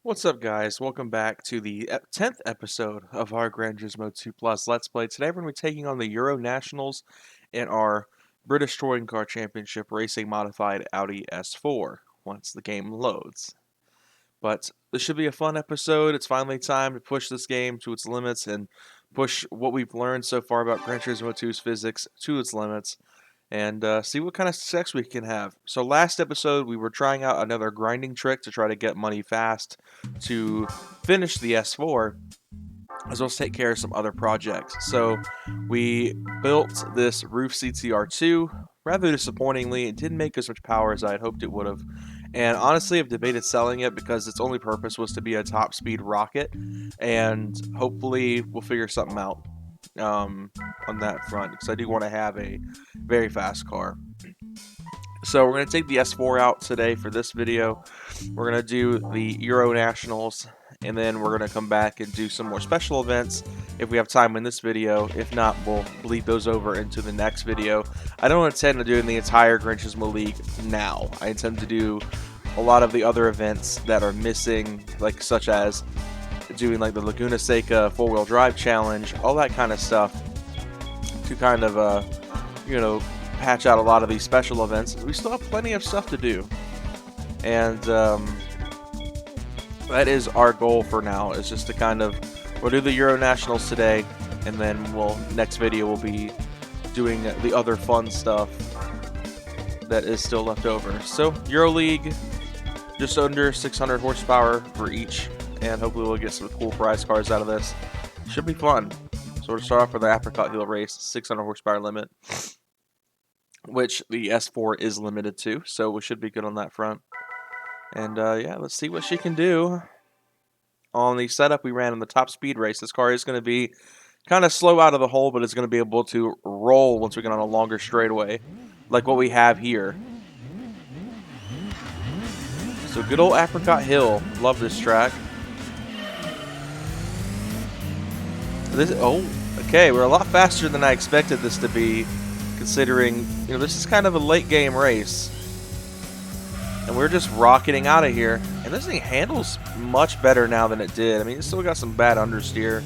What's up, guys? Welcome back to the 10th episode of our Gran Turismo 2 Plus Let's Play. Today we're going to be taking on the Euro Nationals in our British Touring Car Championship Racing Modified Audi S4 once the game loads. But this should be a fun episode. It's finally time to push this game to its limits and push what we've learned so far about Gran Turismo 2's physics to its limits and see what kind of success we can have. So last episode, we were trying out another grinding trick to try to get money fast to finish the S4, as well as take care of some other projects. So we built this roof CTR2. Rather disappointingly, it didn't make as much power as I had hoped it would have. And honestly, I've debated selling it because its only purpose was to be a top speed rocket. And hopefully we'll figure something out on that front, because I do want to have a very fast car. So we're going to take the S4 out today for this video. We're going to do the Euro Nationals, and then we're going to come back and do some more special events if we have time in this video. If not, we'll bleed those over into the next video. I don't intend to do the entire Gran Turismo League now. I intend to do a lot of the other events that are missing, like such as doing like the Laguna Seca 4-wheel drive challenge, all that kind of stuff, to kind of patch out a lot of these special events. We still have plenty of stuff to do, and that is our goal for now. Is just to kind of, we'll do the Euro Nationals today, and then next video will be doing the other fun stuff that is still left over. So Euro League, just under 600 horsepower for each, and hopefully we'll get some cool prize cars out of this. Should be fun. So we'll start off with the Apricot Hill Race, 600 horsepower limit, which the S4 is limited to, so we should be good on that front. And yeah, let's see what she can do. On the setup we ran in the top speed race, this car is going to be kind of slow out of the hole, but it's going to be able to roll once we get on a longer straightaway, like what we have here. So good old Apricot Hill. Love this track. Okay, we're a lot faster than I expected this to be, considering, this is kind of a late game race. And we're just rocketing out of here. And this thing handles much better now than it did. I mean, it's still got some bad understeer.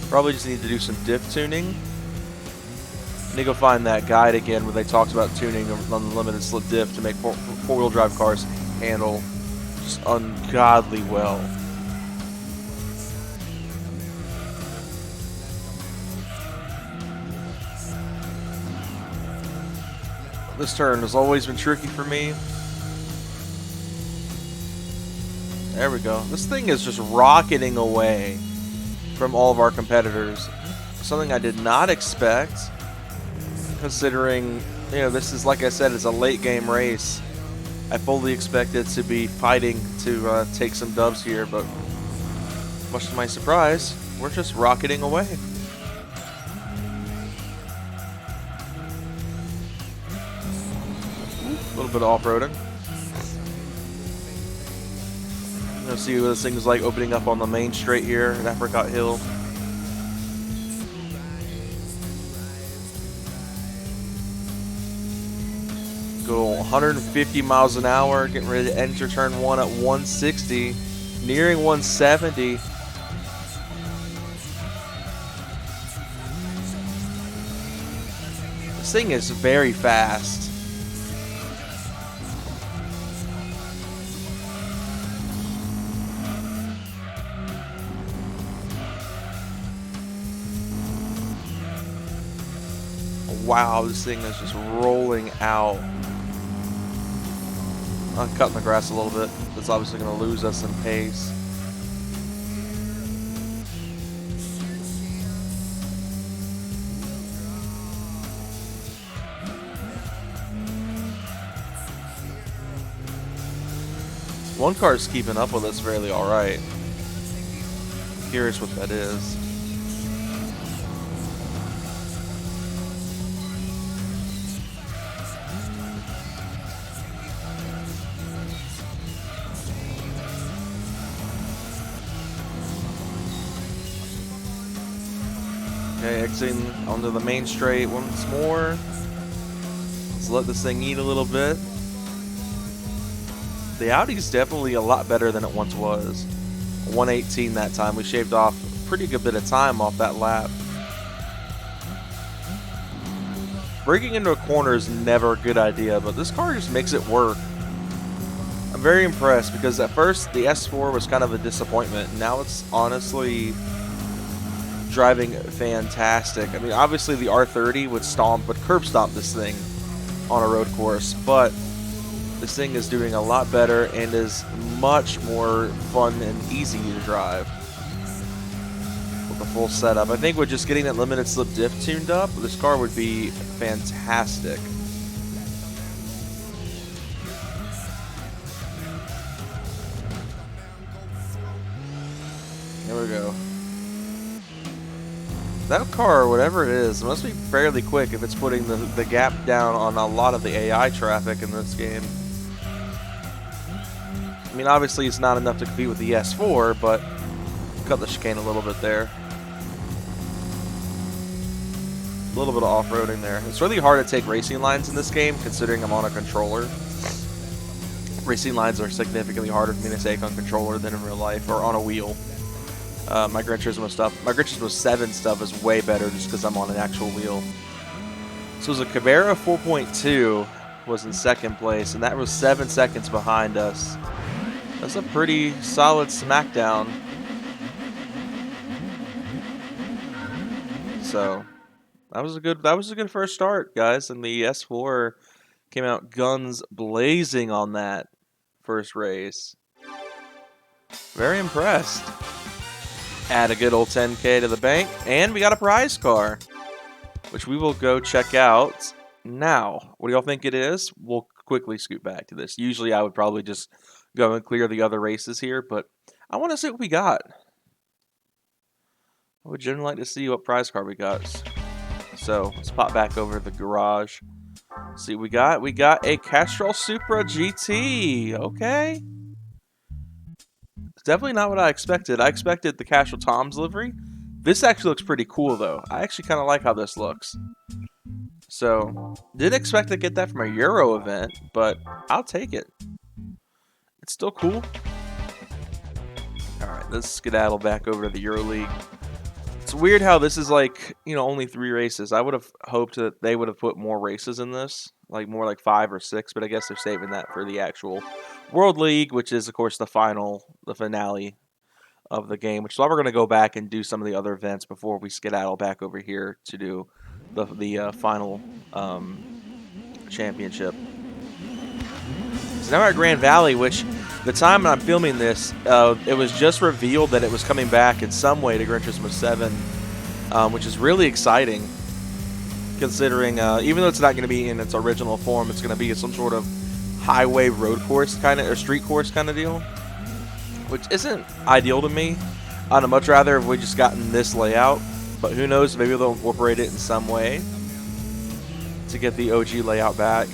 Probably just need to do some diff tuning. I need to go find that guide again where they talked about tuning on the limited slip diff to make four-wheel drive cars handle just ungodly well. This turn has always been tricky for me. There we go. This thing is just rocketing away from all of our competitors. Something I did not expect, considering, this is, like I said, it's a late game race. I fully expected to be fighting to take some dubs here, but much to my surprise, we're just rocketing away. A little bit of off-roading. You'll see what this thing is like opening up on the main straight here at Apricot Hill. Go 150 miles an hour, getting ready to enter turn 1 at 160, nearing 170. This thing is very fast. Wow, this thing is just rolling out. I'm cutting the grass a little bit. That's obviously going to lose us in pace. One car is keeping up with us fairly alright. Curious what that is. Okay, exiting onto the main straight once more. Let's let this thing eat a little bit. The Audi's definitely a lot better than it once was. 118 that time. We shaved off a pretty good bit of time off that lap. Breaking into a corner is never a good idea, but this car just makes it work. I'm very impressed because at first the S4 was kind of a disappointment. Now it's honestly driving fantastic. I mean, obviously the R30 would curb stomp this thing on a road course, but this thing is doing a lot better and is much more fun and easy to drive with the full setup. I think with just getting that limited slip diff tuned up, this car would be fantastic. There we go. That car, whatever it is, must be fairly quick if it's putting the gap down on a lot of the AI traffic in this game. I mean, obviously it's not enough to compete with the S4, but cut the chicane a little bit there. A little bit of off-roading there. It's really hard to take racing lines in this game, considering I'm on a controller. Racing lines are significantly harder for me to take on controller than in real life, or on a wheel. My Gran Turismo 7 stuff is way better just because I'm on an actual wheel. So it was a Cabera 4.2 was in second place, and that was 7 seconds behind us. That's a pretty solid smackdown. So that was a good first start, guys, and the S4 came out guns blazing on that first race. Very impressed. Add a good old 10K to the bank, and we got a prize car, which we will go check out now. What do y'all think it is? We'll quickly scoot back to this. Usually I would probably just go and clear the other races here, but I want to see what we got. I would generally like to see what prize car we got. So let's pop back over to the garage. See what we got. We got a Castrol Supra GT. Okay. It's definitely not what I expected. I expected the Castrol Tom's livery. This actually looks pretty cool, though. I actually kind of like how this looks. So, didn't expect to get that from a Euro event, but I'll take it. It's still cool. Alright, let's skedaddle back over to the Euro League. It's weird how this is like, you know, only 3 races. I would have hoped that they would have put more races in this. Like, more like 5 or 6, but I guess they're saving that for the actual World League, which is, of course, the finale of the game, which is why we're going to go back and do some of the other events before we skedaddle back over here to do the final championship. So now we're at Grand Valley, which the time I'm filming this, it was just revealed that it was coming back in some way to Gran Turismo 7, which is really exciting, considering even though it's not going to be in its original form, it's going to be some sort of highway road course kind of, or street course kind of deal, which isn't ideal to me. I'd much rather if we just gotten this layout, but who knows, maybe they'll incorporate it in some way to get the OG layout back.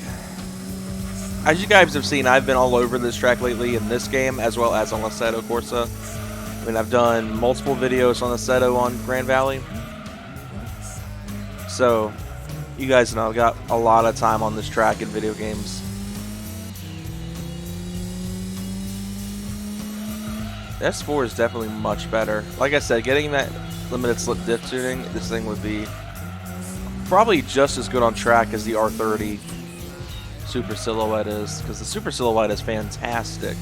As you guys have seen, I've been all over this track lately in this game, as well as on Assetto Corsa. I mean, I've done multiple videos on Assetto on Grand Valley. So, you guys know I've got a lot of time on this track in video games. S4 is definitely much better. Like I said, getting that limited slip diff tuning, this thing would be probably just as good on track as the R30 Super Silhouette is, because the Super Silhouette is fantastic.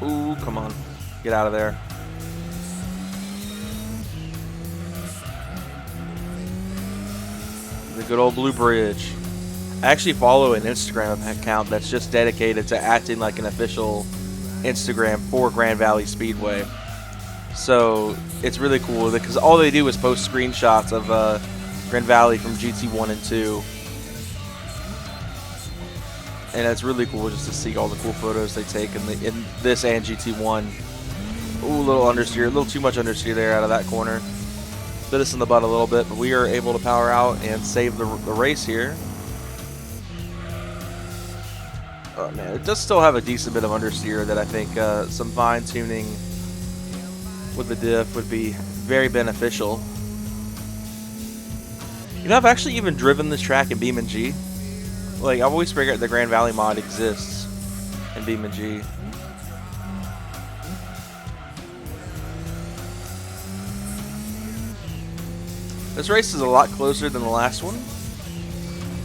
Ooh, come on. Get out of there. The good old Blue Bridge. I actually follow an Instagram account that's just dedicated to acting like an official Instagram for Grand Valley Speedway. So it's really cool because all they do is post screenshots of Grand Valley from GT1 and 2. And it's really cool just to see all the cool photos they take in this and GT1. Ooh, a little understeer, a little too much understeer there out of that corner. Bit us in the butt a little bit, but we are able to power out and save the race here. Oh man, it does still have a decent bit of understeer that I think some fine tuning with the diff would be very beneficial. You know, I've actually even driven this track in BeamNG. Like, I've always figured the Grand Valley mod exists in BeamNG. This race is a lot closer than the last one.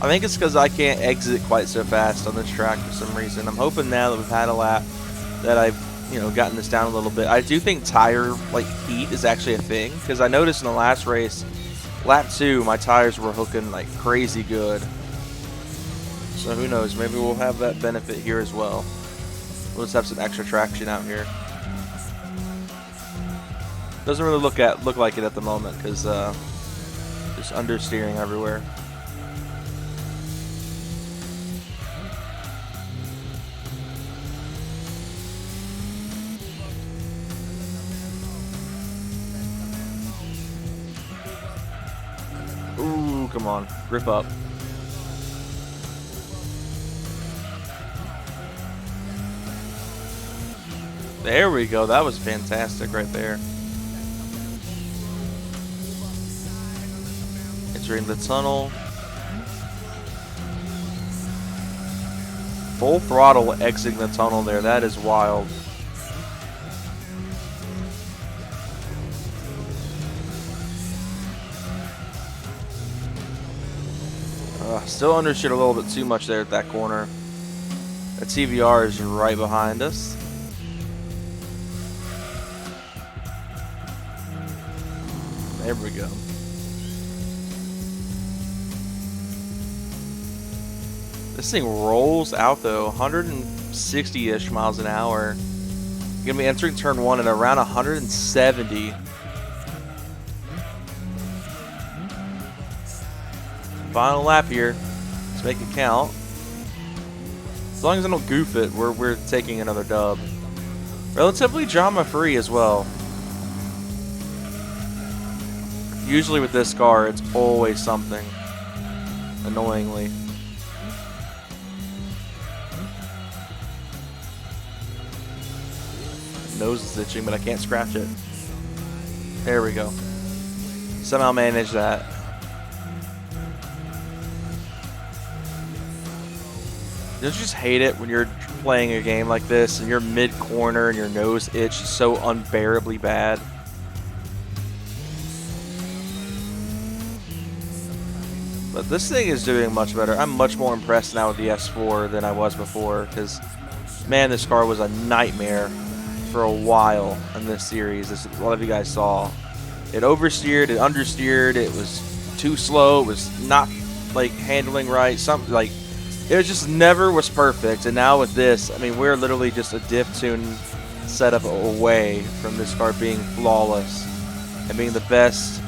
I think it's because I can't exit quite so fast on this track for some reason. I'm hoping now that we've had a lap that I've, gotten this down a little bit. I do think tire, heat is actually a thing, because I noticed in the last race, lap 2, my tires were hooking like crazy good. So who knows, maybe we'll have that benefit here as well. We'll just have some extra traction out here. Doesn't really look like it at the moment, because just understeering everywhere. Ooh, come on, grip up. There we go, that was fantastic right there. Entering the tunnel. Full throttle exiting the tunnel there, that is wild. Still undershoot a little bit too much there at that corner. The TVR is right behind us. There we go. This thing rolls out though, 160-ish miles an hour. You're gonna be entering turn 1 at around 170. Final lap here. Let's make it count. As long as I don't goof it, we're taking another dub. Relatively drama-free as well. Usually with this car, it's always something. Annoyingly. Nose is itching, but I can't scratch it. There we go. Somehow managed that. Don't you just hate it when you're playing a game like this and you're mid-corner and your nose itch is so unbearably bad? But this thing is doing much better. I'm much more impressed now with the S4 than I was before, because, man, this car was a nightmare for a while in this series, as a lot of you guys saw. It oversteered, it understeered, it was too slow, it was not, handling right, it just never was perfect. And now with this, I mean, we're literally just a diff tune setup away from this car being flawless and being the best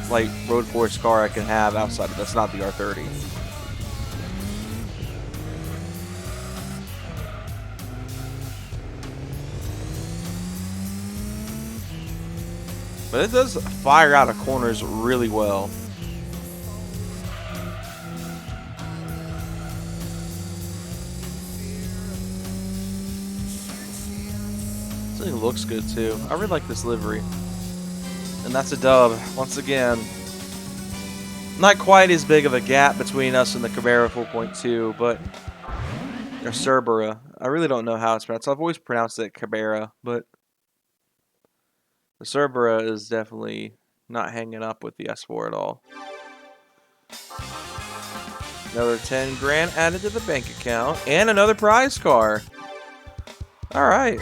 road course car I can have outside of that's not the R30. But it does fire out of corners really well. This thing looks good too. I really like this livery. And that's a dub, once again. Not quite as big of a gap between us and the Cabera 4.2, but or Cerbera. I really don't know how it's pronounced. I've always pronounced it Cabera, but the Cerbera is definitely not hanging up with the S4 at all. Another 10 grand added to the bank account, and another prize car. All right,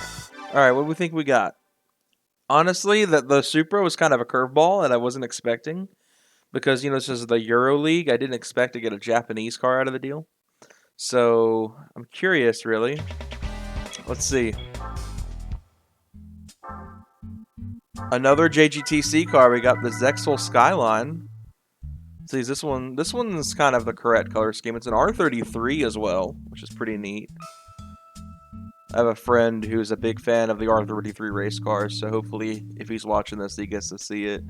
what do we think we got? Honestly, the Supra was kind of a curveball that I wasn't expecting. Because, this is the Euro League. I didn't expect to get a Japanese car out of the deal. So, I'm curious, really. Let's see. Another JGTC car. We got the Zexel Skyline. See, this one's kind of the correct color scheme. It's an R33 as well, which is pretty neat. I have a friend who's a big fan of the R33 race cars, so hopefully, if he's watching this, he gets to see it.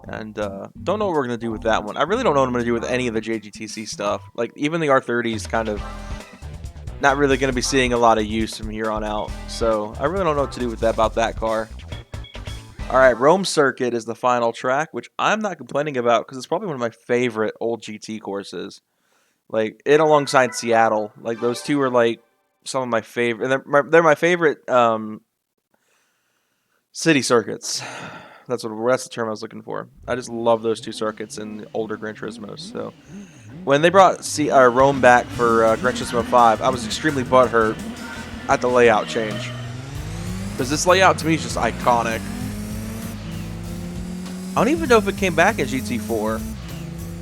And don't know what we're going to do with that one. I really don't know what I'm going to do with any of the JGTC stuff. Even the R30 is kind of not really going to be seeing a lot of use from here on out. So I really don't know what to do about that car. Alright, Rome Circuit is the final track, which I'm not complaining about because it's probably one of my favorite old GT courses. Like it alongside Seattle. Like those two are like some of my favorite. They're my favorite city circuits. That's the term I was looking for. I just love those two circuits in older Gran Turismos. So when they brought Rome back for Gran Turismo 5, I was extremely butthurt at the layout change. Because this layout to me is just iconic. I don't even know if it came back in GT4.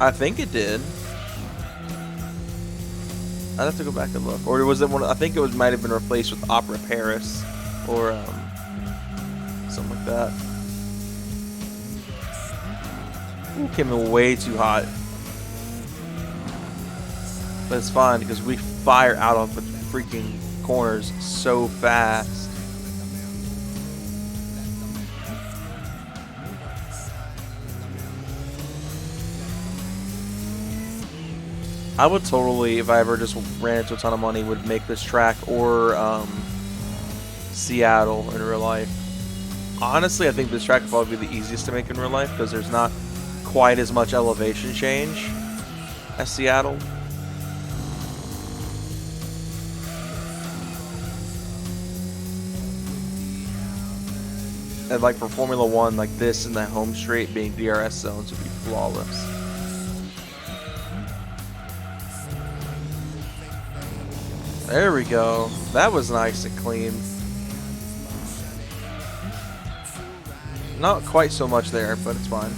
I think it did. I'd have to go back and look. Or was it one? I think it might have been replaced with Opera Paris. Or something like that. Ooh, came in way too hot. But it's fine because we fire out of the freaking corners so fast. I would totally, if I ever just ran into a ton of money, would make this track or Seattle in real life. Honestly, I think this track would probably be the easiest to make in real life because there's not quite as much elevation change as Seattle. And like for Formula 1, like this and the home straight being DRS zones would be flawless. There we go. That was nice and clean. Not quite so much there, but it's fine.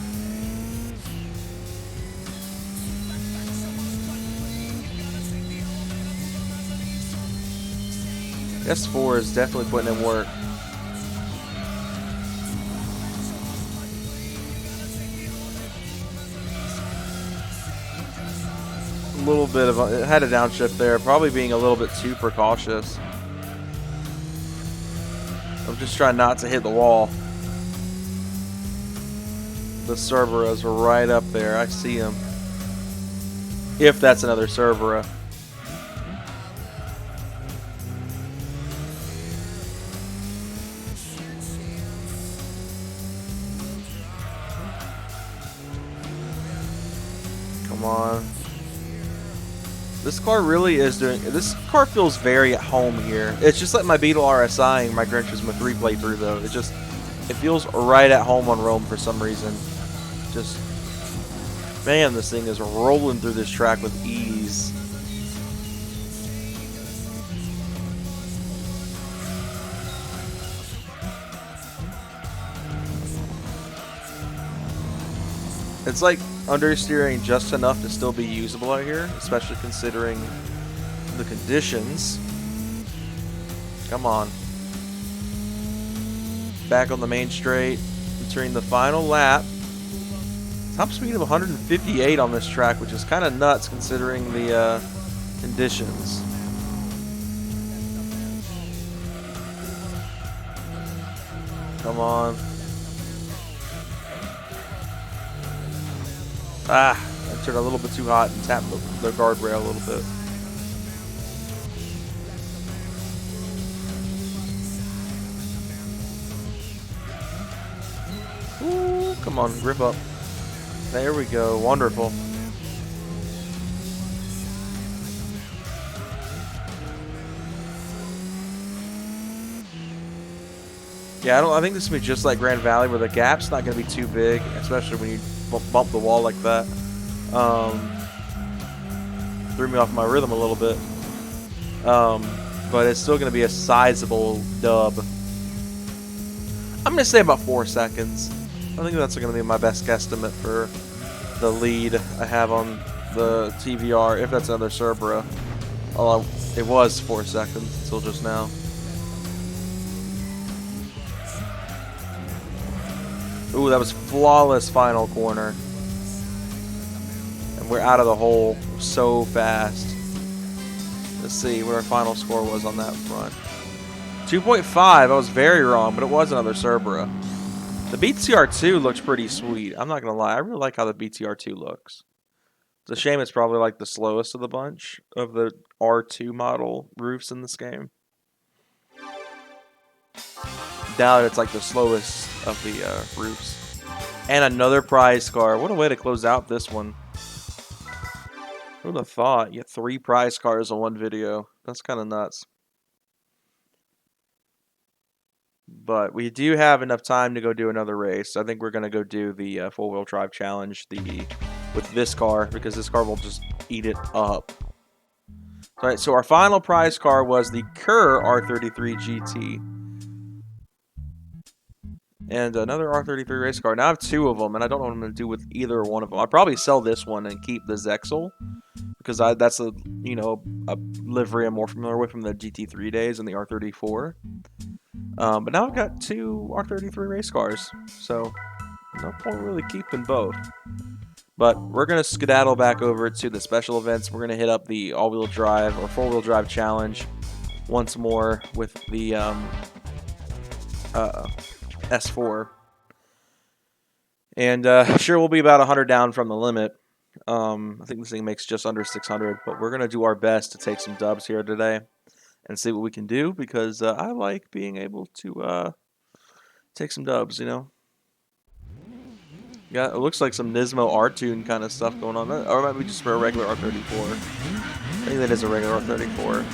S4 is definitely putting in work. A little bit of it had a downshift there, probably being a little bit too precautious. I'm just trying not to hit the wall. The Cerberas were right up there. I see them. If that's another Cerbera. Come on. This car really is doing... This car feels very at home here. It's just like my Beetle RSI and my Gran Turismo 3 playthrough, though. It feels right at home on Rome for some reason. Just... Man, this thing is rolling through this track with ease. It's like understeering just enough to still be usable out here, especially considering the conditions. Come on. Back on the main straight, entering the final lap. Top speed of 158 on this track, which is kind of nuts considering the conditions. Come on. Ah, I turned a little bit too hot and tapped the guardrail a little bit. Ooh, come on, grip up. There we go, wonderful. Yeah, I think this is gonna be just like Grand Valley, where the gap's not gonna be too big, especially when you bump the wall like that. Threw me off my rhythm a little bit. But it's still going to be a sizable dub. I'm going to say about 4 seconds. I think that's going to be my best guesstimate for the lead I have on the TVR, if that's another Cerbera. Although it was 4 seconds until just now. Ooh, that was flawless final corner. And we're out of the hole so fast. Let's see what our final score was on that front. 2.5, I was very wrong, but it was another Cerbera. The BTR2 looks pretty sweet. I'm not going to lie. I really like how the BTR2 looks. It's a shame it's probably like the slowest of the bunch of the R2 model roofs in this game. Doubt it's like the slowest of the roofs. And another prize car. What a way to close out this one. Who would have thought? You get 3 prize cars in one video. That's kind of nuts. But we do have enough time to go do another race. I think we're going to go do the four-wheel drive challenge with this car, because this car will just eat it up. All right, so our final prize car was the Kerr R33 GT. And another R33 race car. Now I have 2 of them, and I don't know what I'm going to do with either one of them. I'll probably sell this one and keep the Zexel, because that's a livery I'm more familiar with from the GT3 days and the R34. But now I've got 2 R33 race cars, so no point really keeping both. But we're going to skedaddle back over to the special events. We're going to hit up the all-wheel drive or four-wheel drive challenge once more with the S4. And sure, we'll be about 100 down from the limit. I think this thing makes just under 600, but we're going to do our best to take some dubs here today and see what we can do, because I like being able to take some dubs, you know. Yeah, it looks like some Nismo R-Tune kind of stuff going on. Or it might be just for a regular R34. I think that is a regular R34.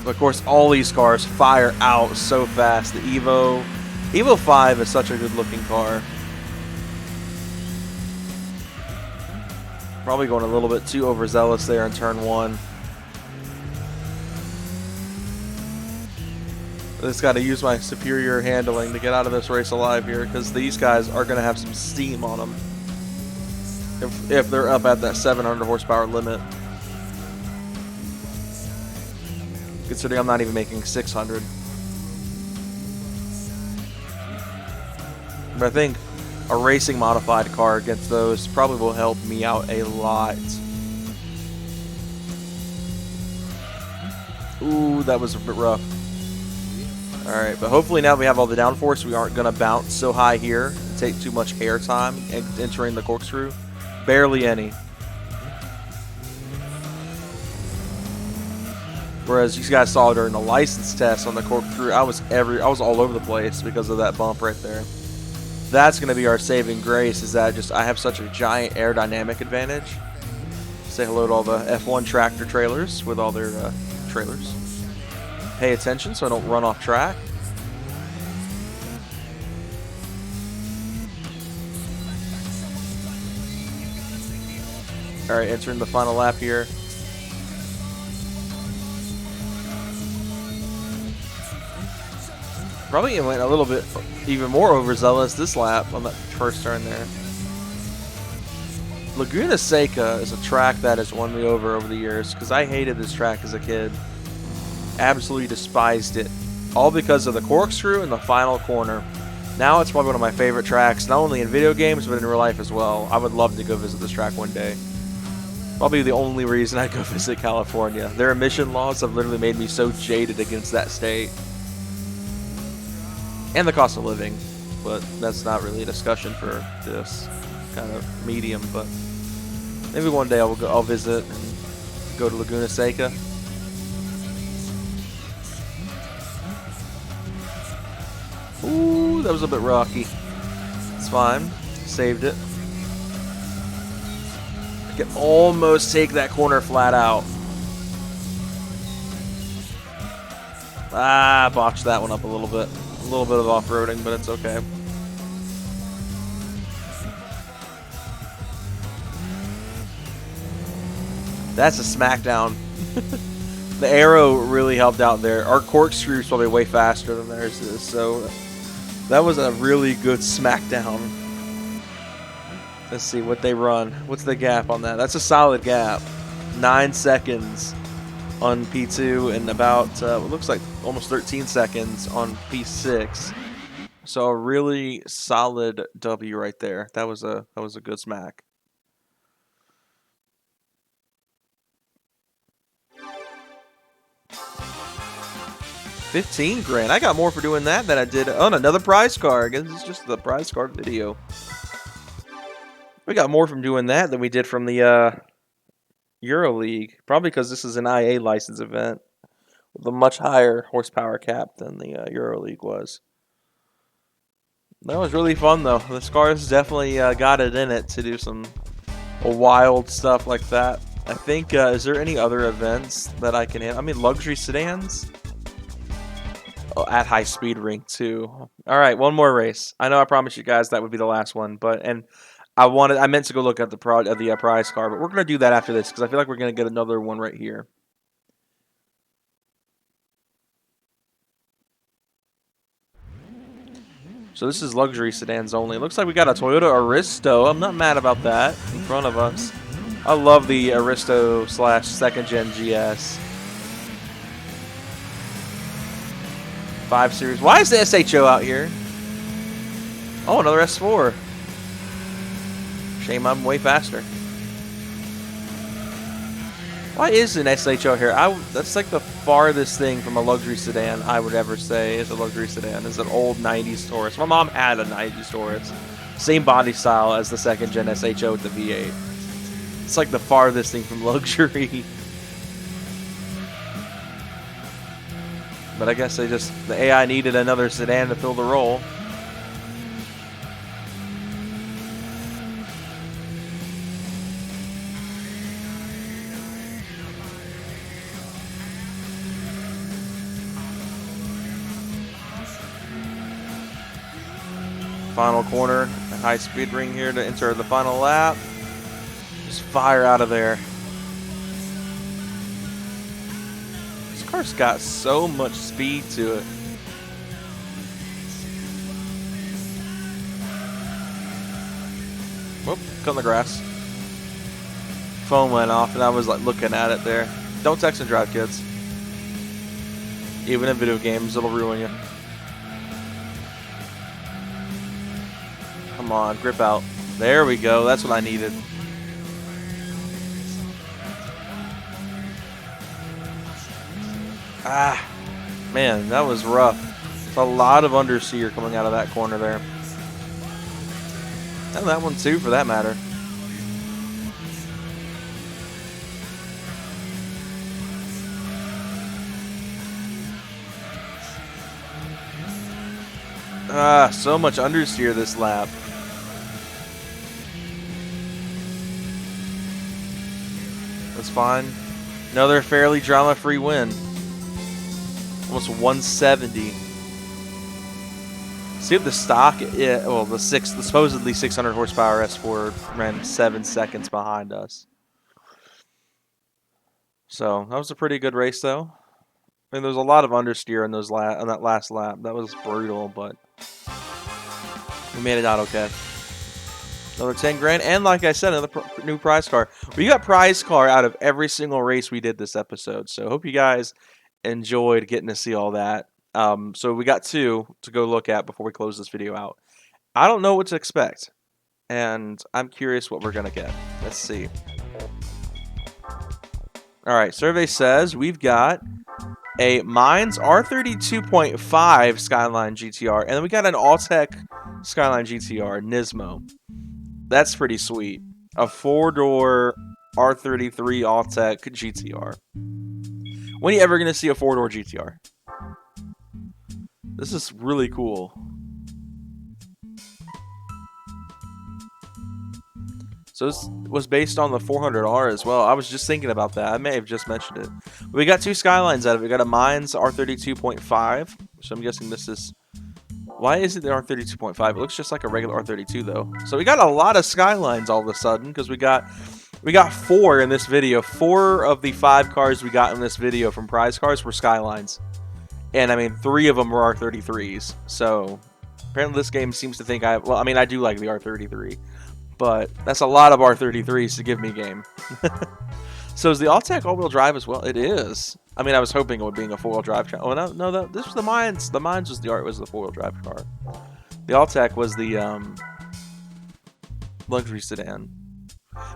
But of course, all these cars fire out so fast. The Evo 5 is such a good looking car. Probably going a little bit too overzealous there in turn 1. I just got to use my superior handling to get out of this race alive here, because these guys are going to have some steam on them if they're up at that 700 horsepower limit. Considering I'm not even making 600. But I think a racing modified car against those probably will help me out a lot. Ooh, that was a bit rough. Alright, but hopefully now we have all the downforce, we aren't going to bounce so high here and take too much air time entering the corkscrew. Barely any. Whereas you guys saw during the license test on the corkscrew, I was all over the place because of that bump right there. That's going to be our saving grace, is that just I have such a giant aerodynamic advantage. Say hello to all the F1 tractor trailers with all their trailers. Pay attention so I don't run off track. Alright, entering the final lap here. Probably went a little bit even more overzealous this lap on that first turn there. Laguna Seca is a track that has won me over the years, because I hated this track as a kid. Absolutely despised it. All because of the corkscrew and the final corner. Now it's probably one of my favorite tracks, not only in video games, but in real life as well. I would love to go visit this track one day. Probably the only reason I'd go visit California. Their emission laws have literally made me so jaded against that state. And the cost of living. But that's not really a discussion for this kind of medium. But maybe one day I'll visit and go to Laguna Seca. Ooh, that was a bit rocky. It's fine. Saved it. I can almost take that corner flat out. Ah, botched that one up a little bit. A little bit of off-roading, but it's okay. That's a smackdown. The arrow really helped out there. Our corkscrew is probably way faster than theirs is, so that was a really good smackdown. Let's see what they run. What's the gap on that? That's a solid gap. 9 seconds on P2 and about, it looks like almost 13 seconds on P6. So a really solid W right there. That was a good smack. $15 grand. I got more for doing that than I did on another prize card. I guess it's just the prize card video. We got more from doing that than we did from the EuroLeague. Probably because this is an IA license event with a much higher horsepower cap than the EuroLeague was. That was really fun though. The Scars definitely got it in it to do some wild stuff like that. I think, is there any other events that I can hit? I mean, luxury sedans? Oh, at high speed ring too. All right, one more race. I know I promised you guys that would be the last one, but I meant to go look at the prize car, but we're gonna do that after this because I feel like we're gonna get another one right here. So this is luxury sedans only. It looks like we got a Toyota Aristo. I'm not mad about that in front of us. I love the Aristo / second gen GS. 5 Series. Why is the SHO out here? Oh, another S4. Shame I'm way faster. Why is an SHO here? That's like the farthest thing from a luxury sedan I would ever say is a luxury sedan. Is an old 90s Taurus. My mom had a 90s Taurus. Same body style as the second gen SHO with the V8. It's like the farthest thing from luxury. But I guess the AI needed another sedan to fill the role. Final corner, a high speed ring here to enter the final lap. Just fire out of there. This car's got so much speed to it. Whoop, cut in the grass. Phone went off and I was like looking at it there. Don't text and drive, kids. Even in video games, it'll ruin you. Come on, grip out. There we go. That's what I needed. Ah, man, that was rough. It's a lot of understeer coming out of that corner there. And that one too, for that matter. Ah, so much understeer this lap. That's fine. Another fairly drama-free win. Almost 170. See if the stock, well, the supposedly 600 horsepower S4 ran 7 seconds behind us. So that was a pretty good race, though. I mean, there was a lot of understeer in on that last lap. That was brutal, but we made it out okay. Another 10 grand, and like I said, another new prize car. We got prize car out of every single race we did this episode. So hope you guys enjoyed getting to see all that. So we got 2 to go look at before we close this video out. I don't know what to expect, and I'm curious what we're gonna get. Let's see. All right, survey says we've got a Mines R32.5 Skyline GTR, and then we got an Alltech Skyline GTR Nismo. That's pretty sweet. A 4-door R33 Alltech GTR. When are you ever going to see a 4-door GTR? This is really cool. So this was based on the 400R as well. I was just thinking about that. I may have just mentioned it. We got 2 Skylines out of it. We got a Mines R32.5. So I'm guessing this is... Why is it the R32.5? It looks just like a regular R32 though. So we got a lot of Skylines all of a sudden because we got 4 in this video. 4 of the 5 cars we got in this video from prize cars were Skylines. And I mean, 3 of them were R33s. So apparently this game seems to think I do like the R33. But that's a lot of R33s to give me game. So is the Alltech all-wheel drive as well? It is. I mean, I was hoping it would be a 4-wheel drive car. Oh, no, this was the Mines. The Mines was the 4-wheel drive car. The Alltech was the luxury sedan.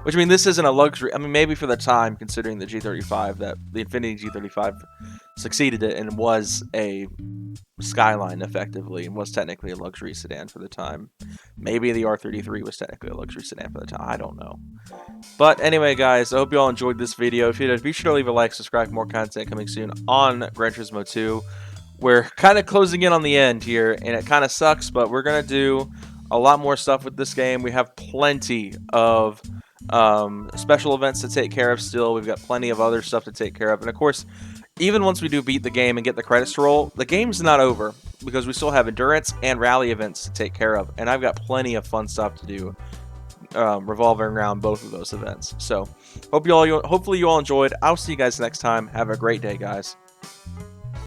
Which, I mean, this isn't a luxury. I mean, maybe for the time, considering the G35, that the Infiniti G35 succeeded it and was a Skyline, effectively, and was technically a luxury sedan for the time. Maybe the R33 was technically a luxury sedan for the time. I don't know. But anyway, guys, I hope you all enjoyed this video. If you did, be sure to leave a like, subscribe for more content coming soon on Gran Turismo 2. We're kind of closing in on the end here, and it kind of sucks, but we're going to do a lot more stuff with this game. We have plenty of special events to take care of still. We've got plenty of other stuff to take care of. And of course, even once we do beat the game and get the credits to roll, the game's not over because we still have endurance and rally events to take care of. And I've got plenty of fun stuff to do revolving around both of those events. So hopefully you all enjoyed. I'll see you guys next time. Have a great day, guys.